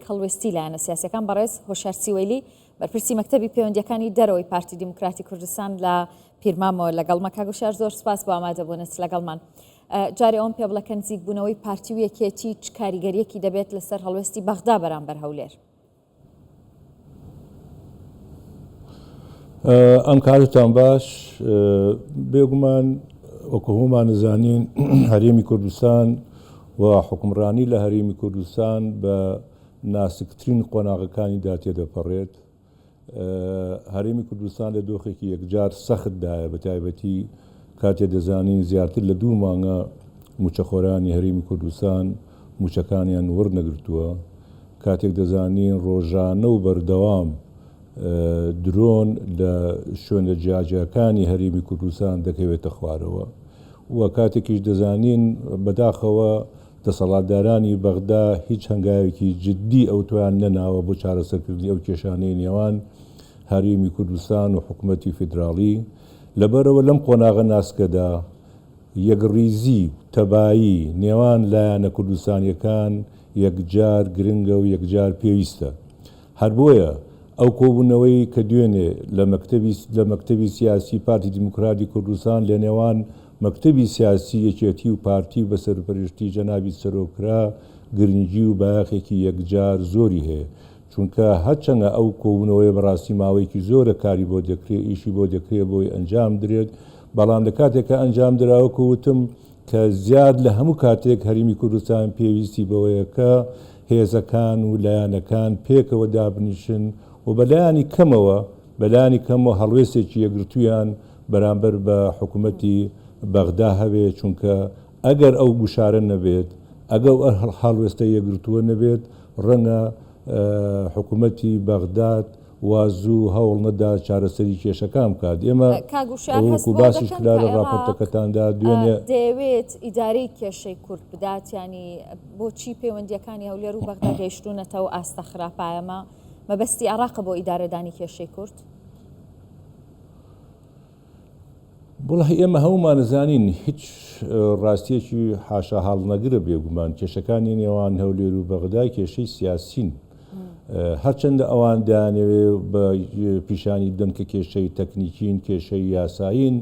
هەڵوێستی لایەنە سیاسیەکان بەڕێز هۆشار سیوەیلی بەرپرسی مەکتەبی پەیوەندیەکانی دەرەوەی پارتی دیموکراتی کوردستان لە پیرمامەوە لەگەڵمە. کاک هۆشار زۆر سپاس بۆ ئامادەبوونت لەگەڵمان. جارێ ئەوم پێ بڵێ کە نزیک بوونەوەی پارتی و یەکێتی چ کاریگەریەکی دەبێت لەسەر هەڵوێستی بەغدا بەرامبەر هەولێر؟ ئەم کارتان باش. بێگومان وەکو هەمومان نزانین هەرێمی کوردستان و حکومڕانی لە هەرێمی کوردستان بە ناسکترین قۆناغەکانیدا تێدەپەڕێت. هەرێمی کوردستان لە دۆخێکی یەکجار سەختدایە، بە تایبەتی کاتێ دەزانین زیاتر لە 2 مانگە موچەخۆرانی هەرێمی کوردستان موچەکانیان وەرنەگرتووە، کاتێک دەزانین ڕۆژانە و بەردەوام درۆن لە شوێنە جیاجیەکانی هەرێمی کوردستان دەکەوێتە خوارەوە، و کاتێکیش دەزانین بەداخەوە دەسەڵاتدارانی بەغدا هیچ هەنگاوێکی جددی ئەو تویان نەناوە بۆ چارەسەرکردنی ئەو کێشانەی نێوان هەرێمی کوردستان و حکوومەتی فیدراڵی. لەبەرەوە لەم قۆناغە ناسکەدا یەکڕیزی تەبایی نێوان لایەنە کوردستانیەکان یەکجار گرنگە و یەکجار پێویستە. هەر بۆیە ئەو کۆبوونەوەی کە دوێنێ لە مەکتەبی سیاسی پارتی دیموکراتی کوردستان لە نێوان مەکتەبی سیاسی یەکێتی و پارتی و بەسەرپەرشتی جەنابی سەرۆکرا گرنگی و بایەخێکی یەکجار زۆری هەیە، چونکە هەرچەندە ئەو کۆبوونەوەی بەڕاستی ماوەیەکی زۆرە کاری بۆ دەکرێت، ئیشی بۆ دەکرێت بۆی ئەنجام درێت، بەڵام لە کاتێککە ئەنجام دراوەکە وتم کە زیاد لە هەموو کاتێک هەرێمی کوردستان پێویستی بەوەیە کە هێزەکان و لایەنەکان پێکەوە دابنیشن و بەلایانی کەمەوە هەڵوێستێکی یەکگرتوویان بەرامبەر بە حکوومەتی بەغدا هەبێت، چونکە ئەگەر ئەو گوشارە نەبێت، ئەگەر هەڵوێستە یەکگرتووە نەبێت، ڕەنگە حکوومەتی بەغداد وازوو هەوڵ نەدا چارەسەری کێشەکان بکات. ئێمە وەکو باسیش کرا لە ڕاپۆرتەکەتاندا دوێنێ دەیەوێت ئیدارەی کێشەی کورد بدات، ینی بۆچی پەیوەندیەکانی هەولێر و بەغدا گەیشتوونەتەوە ئاستە خراپایەمە مەبەستی عێراقە بۆ ئیدارەدانی کێشەی کورد؟ بڵێ ئێمە هەمومان نزانین هیچ ڕاستیەکی حاشا هەڵنەگرە بێگومان کێشەکانی نێوان هەولێر و بەغدا کێشەی سیاسین، هەرچەندە ئەوان دانەوێ بە پیشانی بدەن کە کێشەی تەکنیکین کێشەی یاساین،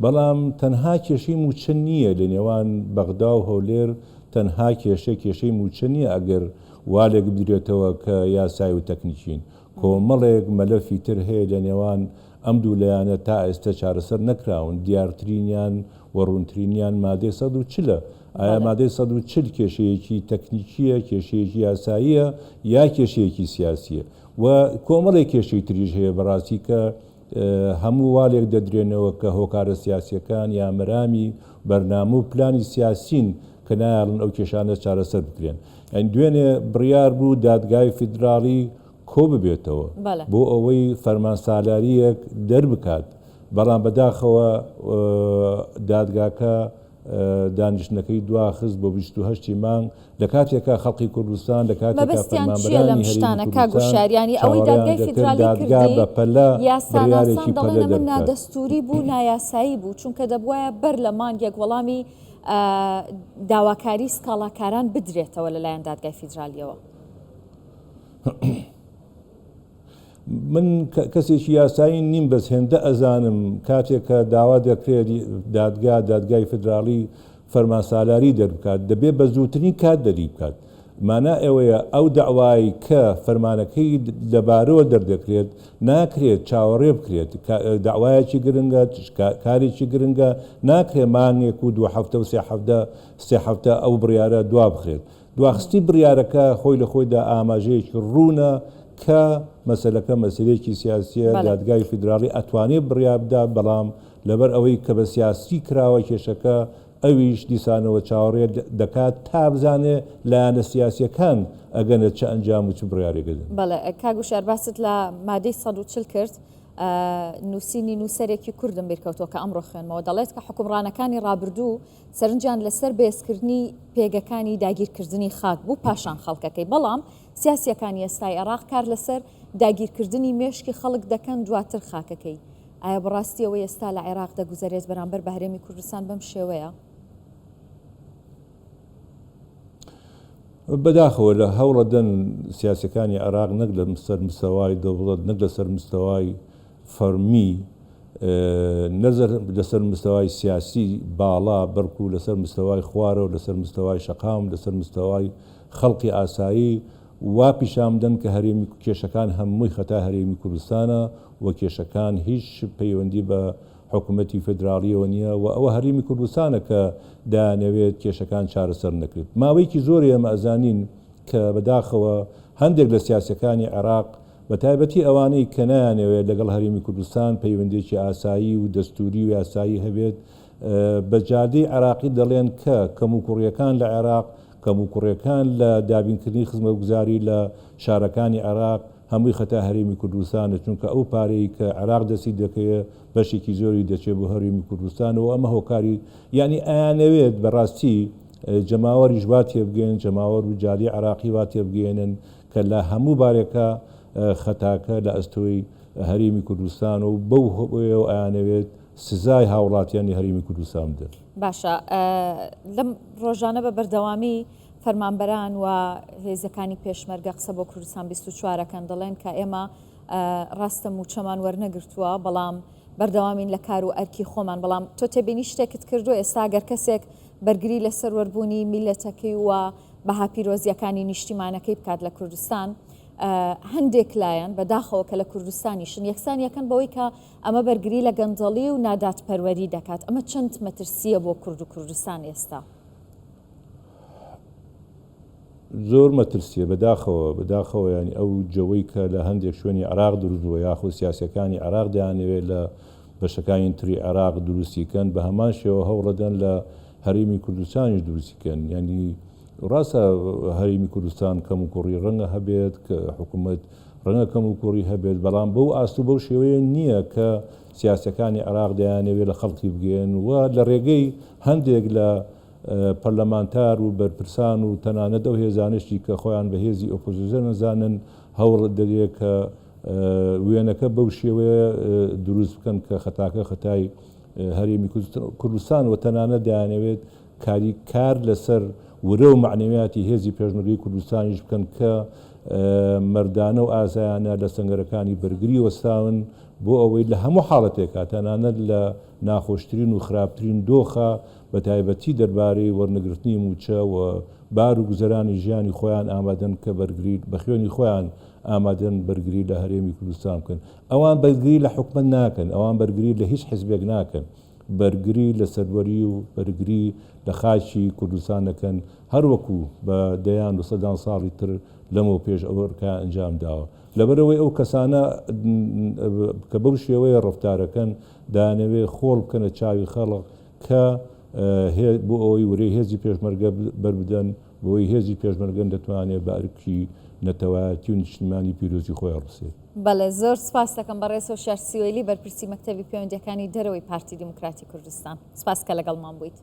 بەڵام تەنها کێشەی موچە نییە لە نێوان بەغدا و هەولێر، تەنها کێشەی موچە نییە ئەگەر والێک بدرێتەوە کە یاسای و تەکنیکین. کۆمەڵێک مەلەفی تر هەیە لە نێوان ئەم دوو لایەنە تا ئێستا چارەسەر نەکراون، دیارترینیان و ڕوونترینیان مادەی 140. ئایا مادەی 140 کێشەیەکی تەکنیکیە، کێشەیەکی یاساییە یا کێشەیەکی سیاسیە؟ و کۆمەڵی کێشەی تریژ هەیە بەڕاستی کە هەموو والێک دەدرێنەوە کە هۆکارە سیاسیەکان یا مەرامی بەرنامە و پلانی سیاسین کە نایڵن ئەو کێشانە چارەسەر بکرێن. ئەین دوێنێ بڕیار بوو دادگای فیدراڵی کۆ ببێتەوە بۆ ئەوەی فەرمانسالاریەک دەربکات، بەڵام بەداخەوە دادگاکە دانیشتنەکەی دواخست بۆ 28 مانگ لە کاتێکە خەڵقی کوردستان لە کاتێکە فەرمانبەرانی هەرێمی کوردستان ئەوەی دادگای فیدراڵی کردی بەپەلە بڕیارێکی پەلە دەڵێن نادەستوری بوو، نایاسایی بوو، چونکە دەبوایە بەر لە مانگێک وەڵامی داواکاری سکاڵاکاران بدرێتەوە لەلایەن دادگای فیدرالیەوە. من کەسێکی یاسایی نیم، بەس هێندە ئەزانم کاتێککە داوا دەکرێت دادگای فیدراڵی فەرمانسالاری دەربکات دەبێت بە زووترین کات دەری بکات. مانە ئەوەیە ئەو داوای کە فەرمانەکەی لەبارەوە دەردەکرێت ناکرێت چاوەڕێ بکرێت، داوایەکی گرنگە کارێکی گرنگە ناکرێت مانگێک و 2 هەفتە و 3 هەفتە ئەو بڕیارە دوا بخرێت. دواخستی بڕیارەکە خۆی لە خۆیدا ئاماژەیەکی ڕوونە کە مەسەلەکە مەسەلەیەکی سیاسیە، دادگای فیدراڵی ئەتوانێت بڕیار بدا، بەڵام لەبەر ئەوەی کە بە سیاسی کراوە کێشەکە ئەویش دیسانەوە چاوەڕێ دەکات تا بزانێ لایەنە سیاسیەکان ئەگەنە چه ئەنجام و چ بڕیارێکدەن. بەڵێ کاک هۆشار باست لە مادەی 140 کرد، نووسینی نووسەرێکی کوردم بیرکەوتەوە کە ئەمڕۆ خوێنمەوە، دەڵێت کە حکومڕانەکانی ڕابردوو سەرنجیان لەسەر بێزکردنی پێگەکانی داگیرکردنی خاک بوو پاشان خەڵکەکەی، بەڵام سیاسیەکانی ئێستای عێراق کار لەسەر داگیرکردنی مێشکی خەڵک دەکەن دواتر خاکەکەی. ئایا بەڕاستی ئەوەی ئێستا لە عێراق دەگوزارێت بەرامبەر بە هەرێمی کوردستان بەم شێوەیە؟ بەداخەوە لە هەوڵەدەن سیاسەکانی عێراق نەک لە سەر مستەوای دەوڵەت نەک لەسەر مستەوای فەرمی لەسەر مستەوای سیاسی باڵا بەرکو لەسەر مستەوای خوارە و لەسەر مستەوای شەقام لەسەر مستەوای خەڵقی ئاسایی وا پیشامدەن کە هەرێمی کێشەکان هەمووی خەتا هەرێمی کوردستانە و کێشەکان هیچ پەیوەندی بە حکوومەتی فدراڵیەوە نییە و ئەوە هەرێمی کوردستانە کە دانەوێت کێشەکان چارەسەر نەکرد. ماوەیەکی زۆری ئێمە ئەزانین کە بەداخەوە هەندێک لە سیاسەکانی عێراق بە تایبەتی ئەوانەی کە نایانەوێت لەگەڵ هەرێمی کوردستان پەیوەندێکی ئاسایی و دەستوری و یاسایی هەبێت بە جادەی عێراقی دەڵێن کە کەموکوڕیەکان لە عێراق کەموکوڕیەکان لە دابینکردنی خزمەتگوزاری لە شارەکانی عێراق هەمووی خەتا هەرێمی کوردستانە چونکە ئەو پارەی کە عێراق دەستی دەکەوێت بەشێکی زۆری دەچێت بۆ هەرێمی کوردستانەوە ئەمە هۆکاری یعنی ئەیانەوێت بەڕاستی جەماوەریش وا تێبگەن جەماوەر و جادەی عێراقی وا تێبگەێنن کە لە هەموو بارێکە خەتاکە لە ئەستۆی هەرێمی کوردستان و بەو هۆیەوە ئەیانەوێت سزای هاوڵاتیانی هەرێمی کوردستان بدەن. باشە لەم ڕۆژانە بە بەردەوامی فەرمانبەران و هێزەکانی پێشمەرگە قسە بۆ کوردستان 24کەن دەڵێن کە ئێمە ڕاستە موچەمان وەرنەگرتووە بەڵام بەردەوامین لە کار و ئەرکی خۆمان بەڵام تۆ تێبینی شتێکت کردو ئێستا گەر کەسێک بەرگری لە سەروەربوونی میلەتەکەی و بەها پیرۆزیەکانی نیشتیمانەکەی بکات لە کوردستان هەندێک لایەن بەداخەوە کە لە کوردستانیشن یەکسانیەکەن بەوەی کە ئەمە بەرگری لە گەندەڵی و ناداتپەروەری دەکات ئەمە چەند مەترسیە بۆ کورد و کوردستان ئێستا؟ زۆر مەترسیە بەداخەوە ینی ئەو جەوەی کە لە هەندێک شوێنی عێراق دروستبووە یاخود سیاسەکانی عێراق دەیانەوێت لە بەشەکانی تری عێراق دروستیکەن بە هەمان شێوە هەوڵەدەن لە هەرێمی کوردستانیش دروستیکەن ینی ڕاستە هەرێمی کوردستان کەم و کوڕی ڕەنگە هەبێت کە حکوومەت ڕەنگە کەم و کوڕی هەبێت بەڵام بەو ئاست و بەو شێوەیە نییە کە سیاسەکانی عێراق دەیانەوێت لە خەڵکی بگەن و لە ڕێگەی هەندێک لە پەرلەمانتار و بەرپرسان و تەنانەت ئەو هێزانشتی کە خۆیان بە هێزی ئۆپۆزیسیۆن نەزانن هەوڵ دەدرێت کە وێنەکە بەو شێوەیە دروست بکەن کە خەتاکە خەتای هەرێمی کوردستان و تەنانەت دەیانەوێت کار لەسەر ورە و معنەویاتی هێزی پێشمەرگەی کوردستانیش بکەن کە مەردانە و ئازایانە لە سەنگەرەکانی بەرگری وەستاون بۆ ئەوەی لە هەموو حاڵەتێکە تەنانەت لە ناخۆشترین و خراپترین دۆخە بە تایبەتی دەربارەی وەرنەگرتنی موچە و بار و گوزەرانی ژیانی خۆیان ئامادەن کە بەرگری بە خوێنی خۆیان ئامادەن بەرگری لە هەرێمی کوردستان بکەن. ئەوان بەرگری لە حکومەت ناکەن، ئەوان بەرگری لە هیچ حیزبێک ناکەن، بەرگری لە سەروەری و بەرگری لە خاچی کوردستان دەکەن هەروەکو بە دەیان و سەدان ساڵی تر لەمەوە پێش ئەوەکە ئەنجام داوە. لەبەرەوەی ئەو کەسانە کە بەو شێوەیە ڕەفتارەکەن دانەوێت خۆڵ بکەنە چاوی خەڵق کە بۆ ئەوەی وەرەی هێزی پێشمەرگە بەربدەن بۆی هێزی پێشمەرگەن دەتوانێت بە ئەرکی نەتەوایەتی و نیشتیمانی پیرۆزی خۆی ڕسێت. بەڵێ زۆر سپاس دەکەم بە ڕێز هۆشیار سیوێلی بەرپرسی مەکتەبی پەیوەندیەکانی دەرەوەی پارتی دیموکراتی کوردستان. سپاس کە لەگەڵمان بوویت.